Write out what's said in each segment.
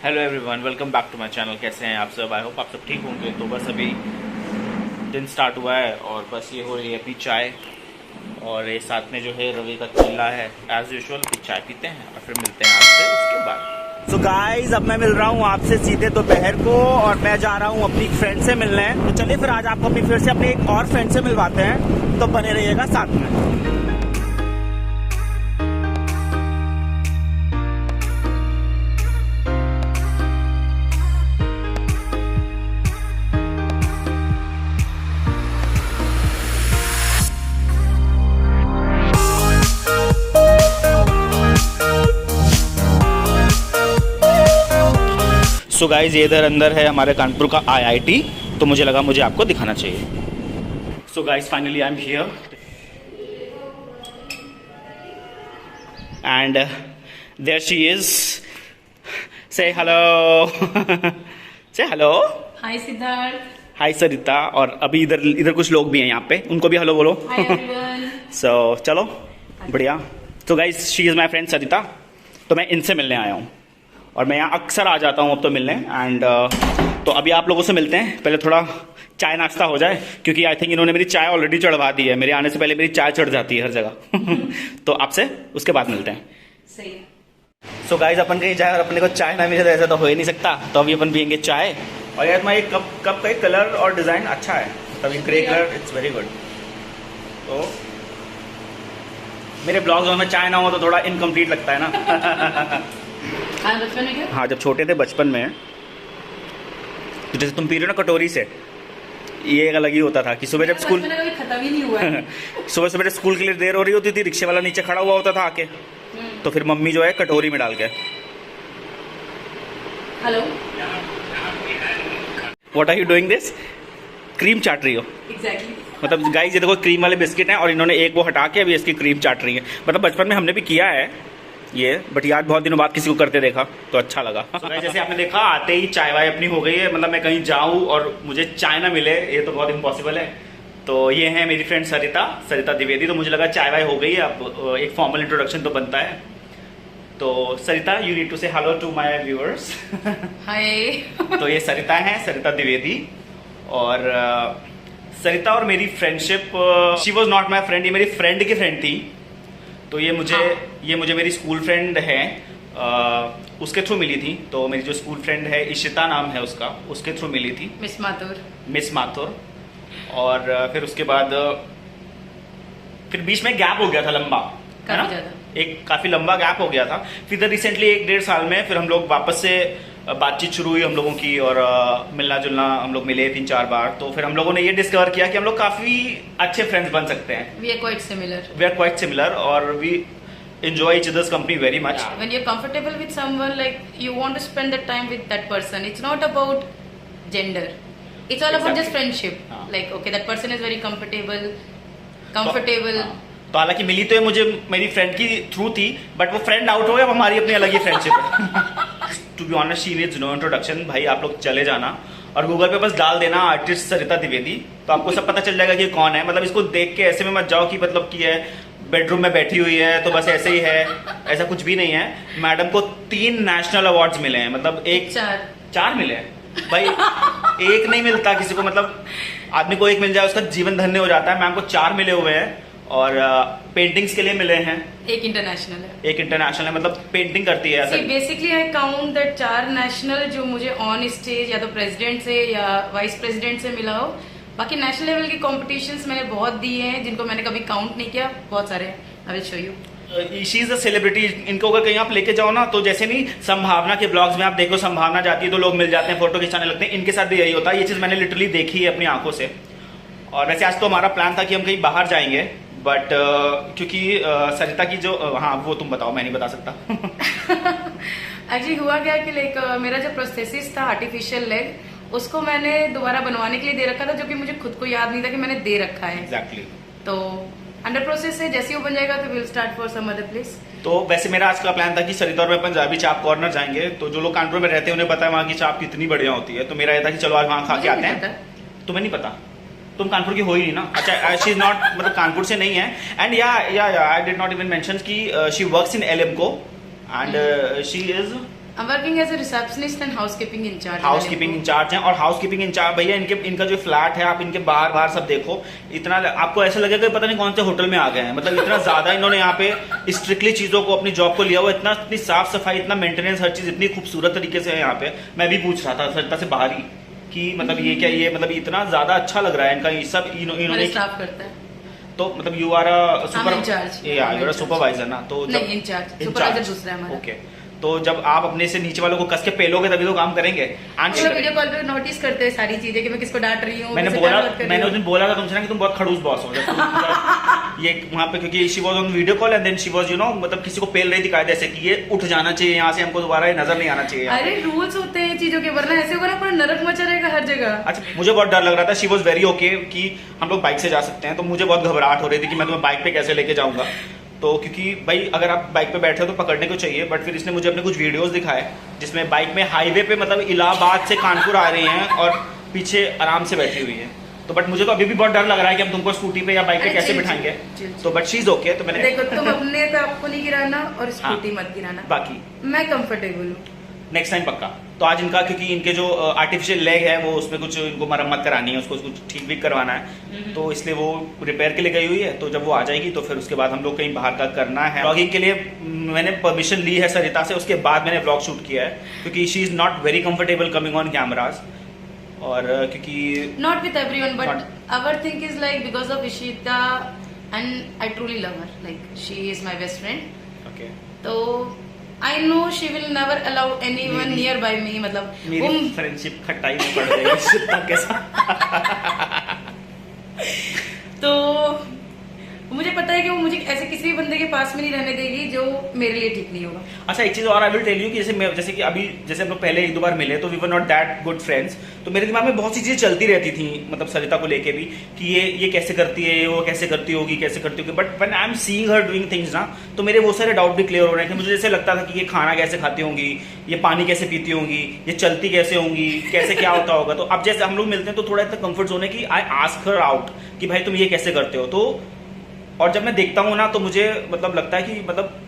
Hello everyone, welcome back to my channel. कैसे हैं आप सब? आई होप आप सब ठीक होंगे। तो बस अभी दिन स्टार्ट हुआ है और बस ये हो रही है अपनी चाय, और ये साथ में जो है रवि का चीला है एज यूजुअल। अभी चाय पीते हैं और फिर मिलते हैं आपसे उसके बाद। सो गाइज, अब मैं मिल रहा हूँ आपसे सीधे दोपहर को, और मैं जा रहा हूँ अपनी फ्रेंड से मिलने। तो चलिए फिर आज आपको अपनी फिर से अपने एक और फ्रेंड से मिलवाते हैं, तो बने रहिएगा साथ में। सो गाइज, ये इधर अंदर है हमारे कानपुर का IIT, तो मुझे लगा मुझे आपको दिखाना चाहिए। So guys, finally I am here and there she is. Say hello say hello. Hi Siddharth. Hi Sarita. और अभी इधर कुछ लोग भी हैं यहाँ पे, उनको भी हेलो बोलो। Hi everyone. सो चलो, बढ़िया। तो guys, she is my friend Sarita. तो मैं इनसे मिलने आया हूँ, और मैं यहाँ अक्सर आ जाता हूँ अब तो मिलने। एंड तो अभी आप लोगों से मिलते हैं। पहले थोड़ा चाय नाश्ता हो जाए, क्योंकि आई थिंक इन्होंने मेरी चाय ऑलरेडी चढ़वा दी है। मेरे आने से पहले मेरी चाय चढ़ जाती है हर जगह। तो आपसे उसके बाद मिलते हैं। सही है। सो गाइज, अपन कहीं जाए और अपने को चाय ना मिले तो ऐसा तो हो ही नहीं सकता। तो अभी अपन पियेंगे चाय। और यार, मैं कप का कलर और डिज़ाइन अच्छा है, तभी grey colour, it's very good. तो मेरे ब्लॉग्स में चाय ना हो तो थोड़ा इनकम्प्लीट लगता है ना। आज बचपन में क्या? हाँ, जब छोटे थे बचपन में, तो जैसे तुम पी रहे हो ना कटोरी से, ये एक अलग ही होता था कि सुबह जब स्कूल कभी खत्म ही नहीं हुआ है। सुबह सुबह स्कूल के लिए देर हो रही होती थी, रिक्शे वाला नीचे खड़ा हुआ होता था आके, तो फिर मम्मी जो है कटोरी में डाल के, hello, what are you doing this? Cream चाट रही हो? एग्जैक्टली। मतलब गाइस, ये देखो क्रीम वाले बिस्किट हैं, और इन्होंने एक वो हटा के अभी इसकी क्रीम चाट रही है। मतलब बचपन में हमने भी किया है ये, बट यार बहुत दिनों बाद किसी को करते देखा तो अच्छा लगा। So guys, जैसे आपने देखा, आते ही चाय वाय अपनी हो गई है। मतलब मैं कहीं जाऊँ और मुझे चाय ना मिले, ये तो बहुत इम्पॉसिबल है। तो ये है मेरी फ्रेंड सरिता द्विवेदी। तो मुझे लगा चाय वाय हो गई है, अब एक फॉर्मल इंट्रोडक्शन तो बनता है। तो सरिता, यू नीड टू से हेलो टू माई व्यूअर्स। हाय। तो ये सरिता है, सरिता द्विवेदी। और सरिता और मेरी friendship, she was not my friend, ये मेरी फ्रेंड की फ्रेंड थी। तो ये मुझे मेरी स्कूल फ्रेंड है, उसके थ्रू मिली थी। तो मेरी जो स्कूल फ्रेंड है, इशिता नाम है उसका, उसके थ्रू मिली थी, मिस माथुर। और फिर उसके बाद फिर बीच में गैप हो गया था लंबा, है ना? एक काफी लंबा गैप हो गया था। फिर रिसेंटली 1-1.5 साल में फिर हम लोग वापस से बातचीत शुरू हुई हम लोगों की, और मिलना जुलना, हम लोग मिले 3-4 बार। तो फिर हम लोगों ने ये डिस्कवर किया कि हम लोग काफी अच्छे फ्रेंड्स बन सकते हैं। We are quite similar, और we enjoy each other's company very much. When you're comfortable with someone, like you want to spend that time with that person. It's not about gender. It's all about just friendship. Like okay, that person is very comfortable. तो हालांकि मिली तो ये मुझे मेरी friend की through थी, but वो friend out हो गया, अब हमारी अपनी अलग ही फ्रेंडशिप है। To be honest, she needs no introduction. भाई आप लोग चले जाना और गूगल पे बस डाल देना आर्टिस्ट सरिता द्विवेदी, तो आपको सब पता चल जाएगा कि कौन है। मतलब इसको देख के ऐसे में मत जाओ कि मतलब की है बेडरूम में बैठी हुई है तो बस ऐसे ही है, ऐसा कुछ भी नहीं है। मैडम को 3 नेशनल अवार्ड्स मिले हैं, मतलब चार मिले हैं भाई। एक नहीं मिलता किसी को, मतलब आदमी को एक मिल जाए उसका जीवन धन्य हो जाता है। मैम को 4 मिले हुए हैं, और पेंटिंग्स के लिए मिले हैं। एक इंटरनेशनल है, मतलब पेंटिंग करती है ऐसा। Basically I count that 4 national जो मुझे ऑन स्टेज या तो प्रेसिडेंट से या वाइस प्रेसिडेंट से मिला हो। बाकी नेशनल लेवल की कॉम्पिटिशन्स मैंने बहुत दिए हैं, जिनको मैंने कभी काउंट नहीं किया, बहुत सारे हैं। I will show you. She is a celebrity. इनको अगर कहीं आप लेके जाओ ना, तो जैसे नहीं संभावना के ब्लॉग्स में आप देखो, संभावना जाती है तो लोग मिल जाते हैं, फोटो खिंचाने लगते हैं। इनके साथ भी यही होता है। ये चीज मैंने लिटरली देखी है अपनी आंखों से। और वैसे आज तो हमारा प्लान था कि हम कहीं बाहर जाएंगे, बट क्योंकि सरिता की जो हाँ, वो तुम बताओ, मैं नहीं बता सकता। एक्चुअली हुआ क्या कि लाइक मेरा जो प्रोस्थेसिस था आर्टिफिशियल लेग, उसको मैंने दोबारा बनवाने के लिए दे रखा था, जो कि मुझे खुद को याद नहीं था कि मैंने दे रखा है। एग्जैक्टली। तो अंडर प्रोसेस है, जैसे ही वो बन जाएगा तो will start for some other place. तो वैसे मेरा आज का प्लान था कि सरिता और मैं पंजाबी चाप कॉर्नर जाएंगे। तो जो लोग कानपुर में रहते हैं उन्हें पता है वहाँ की चाप कितनी बढ़िया होती है। तो मेरा ये था कि चलो आज वहाँ खा के आते हैं। तुम्हें नहीं पता? तुम कानपुर की हो ही नहीं ना। अच्छा, शी इज नॉट, मतलब कानपुर से नहीं है। एंड या I did not even mention कि she works in Alemco, and she is I'm working as a receptionist and housekeeping incharge. Housekeeping incharge हैं, और हाउसकीपिंग इंचार्ज भैया इनका जो फ्लैट है, आप इनके बाहर सब देखो, इतना आपको ऐसा लगेगा कि पता नहीं कौन से होटल में आ गए हैं। मतलब इतना ज्यादा इन्होंने यहाँ पे स्ट्रिक्टली चीजों को अपनी जॉब को लिया हुआ, इतनी साफ सफाई, इतना मेंटेनेंस, हर चीज इतनी खूबसूरत तरीके से है यहाँ पे। मैं भी पूछ रहा था सरिता से बाहर ही कि मतलब ये क्या, ये मतलब इतना ज्यादा अच्छा लग रहा है इनका, ये सब इन्होंने स्टाफ करता है। तो मतलब यू आर अ सुपरवाइजर ना, तो नहीं इंचार्ज, सुपरवाइजर दूसरा है हमारा। ओके, तो जब आप अपने से नीचे वालों को कस के पेलोगे तभी तो काम करेंगे। वीडियो कॉल पे नोटिस करते हैं सारी चीजें कि मैं किसको डांट रही हूँ। मैंने उस दिन बोला था तुमसे ना कि तुम बहुत खड़ूस बॉस हो ये वहाँ पे, क्योंकि she was on video call and then she was मतलब किसी को पेल रही थी कायदे से कि ये उठ जाना चाहिए यहाँ से, हमको दोबारा ये नजर नहीं आना चाहिए। अरे रूल्स होते हैं चीजों के, वरना ऐसे होगा ना पूरा नरक मचा रहेगा हर जगह। अच्छा, मुझे बहुत डर लग रहा था। शी वाज वेरी ओके कि हम लोग बाइक से जा सकते हैं, तो मुझे बहुत घबराहट हो रही थी कि मैं तुम्हें बाइक पे कैसे लेके जाऊंगा। तो क्योंकि भाई अगर आप बाइक पे बैठे हो तो पकड़ने को चाहिए, बट फिर इसने मुझे अपने कुछ वीडियोस दिखाए जिसमें बाइक में हाईवे पे मतलब इलाहाबाद से कानपुर आ रही हैं और पीछे आराम से बैठी हुई है। तो बट मुझे तो अभी भी बहुत डर लग रहा है कि हम तुमको स्कूटी पे या बाइक पे कैसे बिठाएंगे। तो बट शी इज ओके। तो मैंने देखो, तुम अपने पे आपको नहीं गिराना और स्कूटी मत गिराना, बाकी मैं कंफर्टेबल हूँ। नेक्स्ट टाइम पक्का। तो आज इनका, क्योंकि इनके जो आर्टिफिशियल लेग है वो उसमें कुछ इनको मरम्मत करानी है, उसको कुछ ठीक भी करवाना है, तो इसलिए वो रिपेयर के लिए गई हुई है। तो जब वो आ जाएगी तो फिर उसके बाद हम लोग कहीं बाहर का करना है। व्लॉगिंग के लिए मैंने परमिशन ली है सरिता से, उसके बाद मैंने व्लॉग शूट किया है, क्योंकि she is not very comfortable coming on cameras. और क्योंकि not with everyone but our think is like because of Ishita and I truly love her, like she is my best friend. Okay, तो I know she will never allow anyone nearby me, मतलब मेरी friendship खटाई में पड़ गई इशिता के साथ। तो मुझे पता है कि वो मुझे ऐसे किसी भी बंदे के पास में नहीं रहने देगी जो मेरे लिए ठीक नहीं होगा। अच्छा, एक चीज और आई विल टेल यू कि जैसे कि अभी जैसे हम लोग पहले एक दो बार मिले तो we were not that good friends, तो मेरे दिमाग में बहुत सी चीजें चलती रहती थी, मतलब सरिता को लेके भी कि ये कैसे करती है, वो कैसे करती होगी, कैसे करती होगी। But when I am seeing her doing things ना, तो मेरे बहुत सारे डाउट भी क्लियर हो रहे हैं कि मुझे जैसे लगता था कि ये खाना कैसे खाती होंगी, ये पानी कैसे पीती होंगी, ये चलती कैसे होंगी, कैसे क्या होता होगा। तो अब जैसे हम लोग मिलते हैं तो थोड़ा इतना कंफर्ट जोन है कि आई आस्क हर आउट कि भाई तुम ये कैसे करते हो। तो और जब मैं देखता हूँ ना तो मुझे मतलब लगता है कि मतलब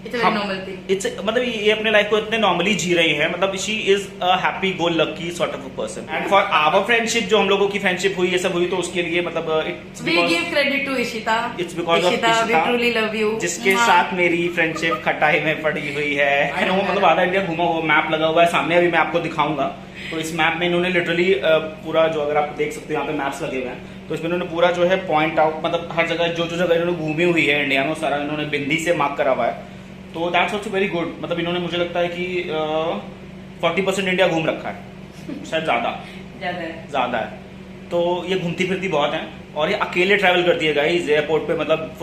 मतलब ये अपने लाइफ को इतने नॉर्मली जी रही है, मतलब she is a happy go lucky sort of a person. And for our friendship, जो हम लोगों की फ्रेंडशिप हुई, ये सब हुई, तो उसके लिए मतलब we give credit to Ishita. It's because of Ishita, we truly love you, जिसके साथ मेरी फ्रेंडशिप खटाई में पड़ी हुई है। आई नो, मतलब आधा इंडिया घूमा हुआ, मैप लगा हुआ है सामने, अभी मैं आपको दिखाऊंगा। तो इस मैप में इन्होंने लिटरली पूरा, जो अगर आप देख सकते हो यहाँ पे मैप्स लगे हुए हैं, तो इसमें इन्होंने पूरा जो है पॉइंट आउट, मतलब हर जगह जो जगह इन्होंने घूमी हुई है इंडिया में, सारा इन्होंने बिंदी से मार्क करा हुआ है। तो दैट्स ऑल्सो वेरी गुड। मतलब इन्होंने, मुझे लगता है कि 40% इंडिया घूम रखा है, शायद ज्यादा है। तो ये घूमती फिरती बहुत है और ये अकेले ट्रैवल करती है गाइस एयरपोर्ट पे, मतलब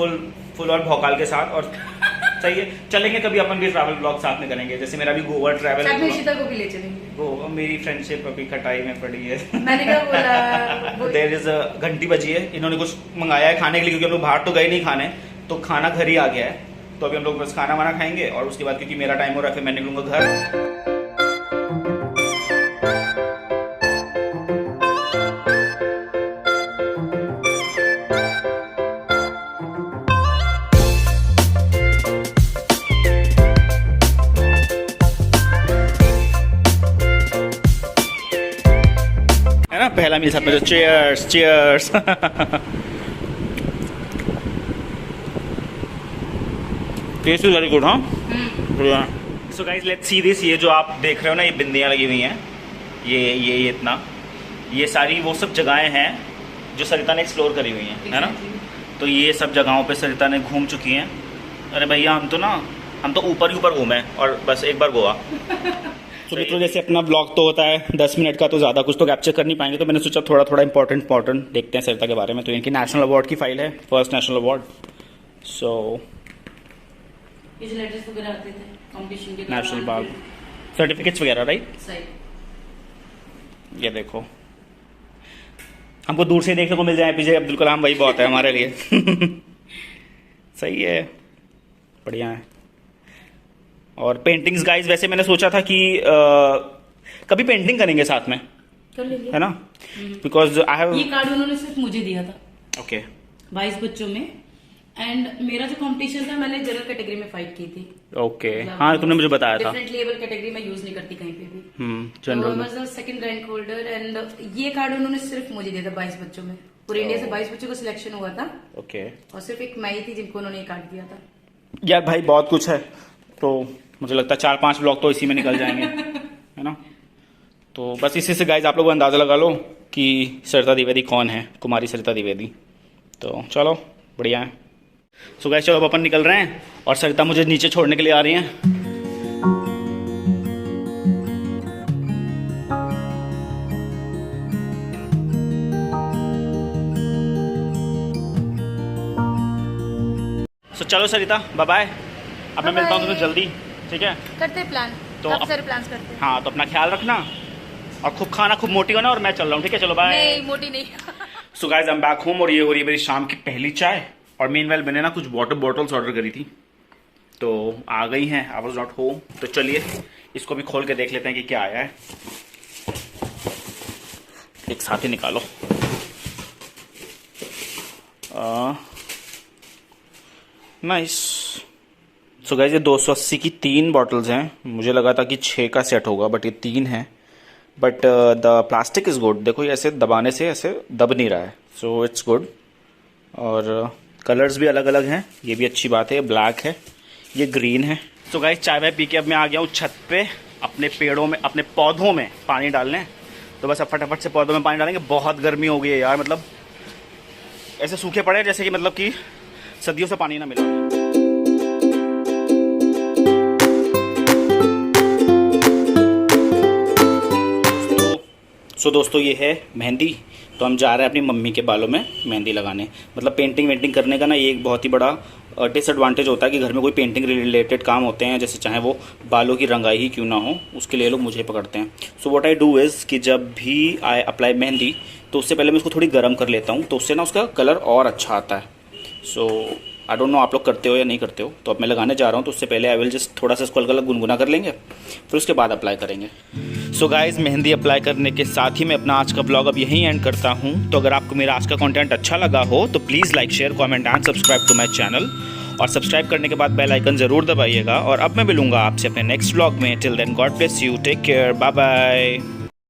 फुल और भौकाल के साथ। और सही है, चलेंगे कभी अपन भी ट्रैवल ब्लॉग साथ में करेंगे, जैसे मेरा भी गोवा ट्रैवल, साथ में इशिता को भी ले चलेंगे। गोवा मेरी फ्रेंडशिप अभी खटाई में पड़ी है। मैंने क्या बोला, देयर इज घंटी बजी है, इन्होंने कुछ मंगाया है खाने के लिए, क्योंकि हम लोग बाहर तो गए नहीं खाने, तो खाना घर ही आ गया है। तो अभी हम लोग बस खाना वाना खाएंगे और उसके बाद, क्योंकि मेरा टाइम हो रहा है, फिर मैं निकलूंगा घर। है ना, पहला मील साथ में, जो cheers cheers. Taste is very good. हाँ, so guys let's see this. ये जो आप देख रहे हो ना, ये बिंदियाँ लगी हुई हैं, ये इतना, ये सारी वो सब जगहें हैं जो सरिता ने एक्सप्लोर करी हुई हैं, है ना। तो ये सब जगहों पे सरिता ने घूम चुकी हैं। अरे भैया, हम तो ऊपर ही ऊपर घूमे और बस एक बार गोवा। तो मित्रों, जैसे अपना ब्लॉग तो होता है 10 मिनट का, तो ज़्यादा कुछ तो कैप्चर कर नहीं पाएंगे, तो मैंने सोचा थोड़ा इंपॉर्टेंट देखते हैं सरिता के बारे में। तो इनकी नेशनल अवार्ड की फाइल है, first national award. So national बाग सर्टिफिकेट्स वगैरह, राइट। ये देखो, हमको दूर से देखने को मिल जाए पीछे अब्दुल कलाम, वही बहुत है हमारे लिए। सही है, बढ़िया है। और पेंटिंग्स गाइस, वैसे मैंने सोचा था कि कभी पेंटिंग करेंगे साथ में, कर लेंगे, है ना, बिकॉज आई हैव, ये कार्ड उन्होंने सिर्फ मुझे दिया था। ओके, 22 बच्चों में एंड मेरा जो कंपटीशन था मैंने जनरल कैटेगरी में फाइट की थी। ओके, हाँ तुमने मुझे बताया था। डिफरेंट लेवल कैटेगरी में यूज नहीं करती कहीं पे भी। जनरल में। Was the second rank holder and ये कार्ड उन्होंने सिर्फ मुझे दिया था 22 बच्चों में। पूरे इंडिया से 22 बच्चों को सिलेक्शन हुआ था ओके। और सिर्फ एक मैं ही थी जिनको उन्होंने ये कार्ड दिया था। यार भाई बहुत कुछ है, तो मुझे लगता है 4-5 ब्लॉग तो इसी में निकल जाएंगे है ना। तो बस इसी से गाइज आप लोग अंदाज़ा लगा लो कि सरिता द्विवेदी कौन है, कुमारी सरिता द्विवेदी। तो चलो बढ़िया है। सो गाइज चलो अब अपन निकल रहे हैं और सरिता मुझे नीचे छोड़ने के लिए आ रही हैं। तो चलो सरिता बाय बाय, अब मैं मिलता हूँ तुम्हें जल्दी, ठीक है। करते प्लान, तो काफी सारे प्लान्स करते हैं। हाँ तो अपना ख्याल रखना और खूब खाना, खूब मोटी होना, और मैं चल रहा हूँ, ठीक है। चलो बाय। नहीं मोटी नहीं। So guys I am back home और ये हो रही है मेरी शाम की पहली चाय। और मीनवाइल मैंने ना कुछ वाटर बॉटल्स ऑर्डर करी थी तो आ गई हैं। आई वाज नॉट होम, तो चलिए इसको भी खोल के देख लेते हैं कि क्या आया है। एक साथ ही निकालो। नाइस। सो गाइस ये 280 की 3 बॉटल्स हैं। मुझे लगा था कि 6 का सेट होगा बट ये 3 है। But the plastic is good. देखो ये ऐसे दबाने से ऐसे दब नहीं रहा है, सो इट्स गुड। और कलर्स भी अलग अलग हैं, ये भी अच्छी बात है। ये ब्लैक है, ये ग्रीन है। सो गाइस चाय वाय पी के अब मैं आ गया हूँ छत पे अपने पेड़ों में, अपने पौधों में पानी डालने। तो बस अब फटाफट से पौधों में पानी डालेंगे। बहुत गर्मी हो गई है यार, मतलब ऐसे सूखे पड़े जैसे कि मतलब कि सदियों से पानी ना मिला। सो दोस्तों ये है मेहंदी। तो हम जा रहे हैं अपनी मम्मी के बालों में मेहंदी लगाने। मतलब पेंटिंग वेंटिंग करने का ना ये एक बहुत ही बड़ा डिसएडवांटेज होता है कि घर में कोई पेंटिंग रिलेटेड काम होते हैं, जैसे चाहे वो बालों की रंगाई ही क्यों ना हो, उसके लिए लोग मुझे पकड़ते हैं। So what I do is कि जब भी आई अप्लाई मेहंदी तो उससे पहले मैं उसको थोड़ी गर्म कर लेता हूँ, तो उससे ना उसका कलर और अच्छा आता है। सो आई डोंट नो आप लोग करते हो या नहीं करते हो। तो अब मैं लगाने जा रहा हूँ, तो उससे पहले आई विल जस्ट थोड़ा सा इसको हल्का गुनगुना कर लेंगे, फिर उसके बाद अप्लाई करेंगे। सो गाइज मेहंदी अप्लाई करने के साथ ही मैं अपना आज का ब्लॉग अब यहीं एंड करता हूँ। तो अगर आपको मेरा आज का कंटेंट अच्छा लगा हो तो please like share comment and subscribe to my channel. और सब्सक्राइब करने के बाद बेल आइकन ज़रूर दबाइएगा। और अब मैं मिलूंगा आपसे अपने नेक्स्ट ब्लॉग में। Till then God bless you, take care, bye bye.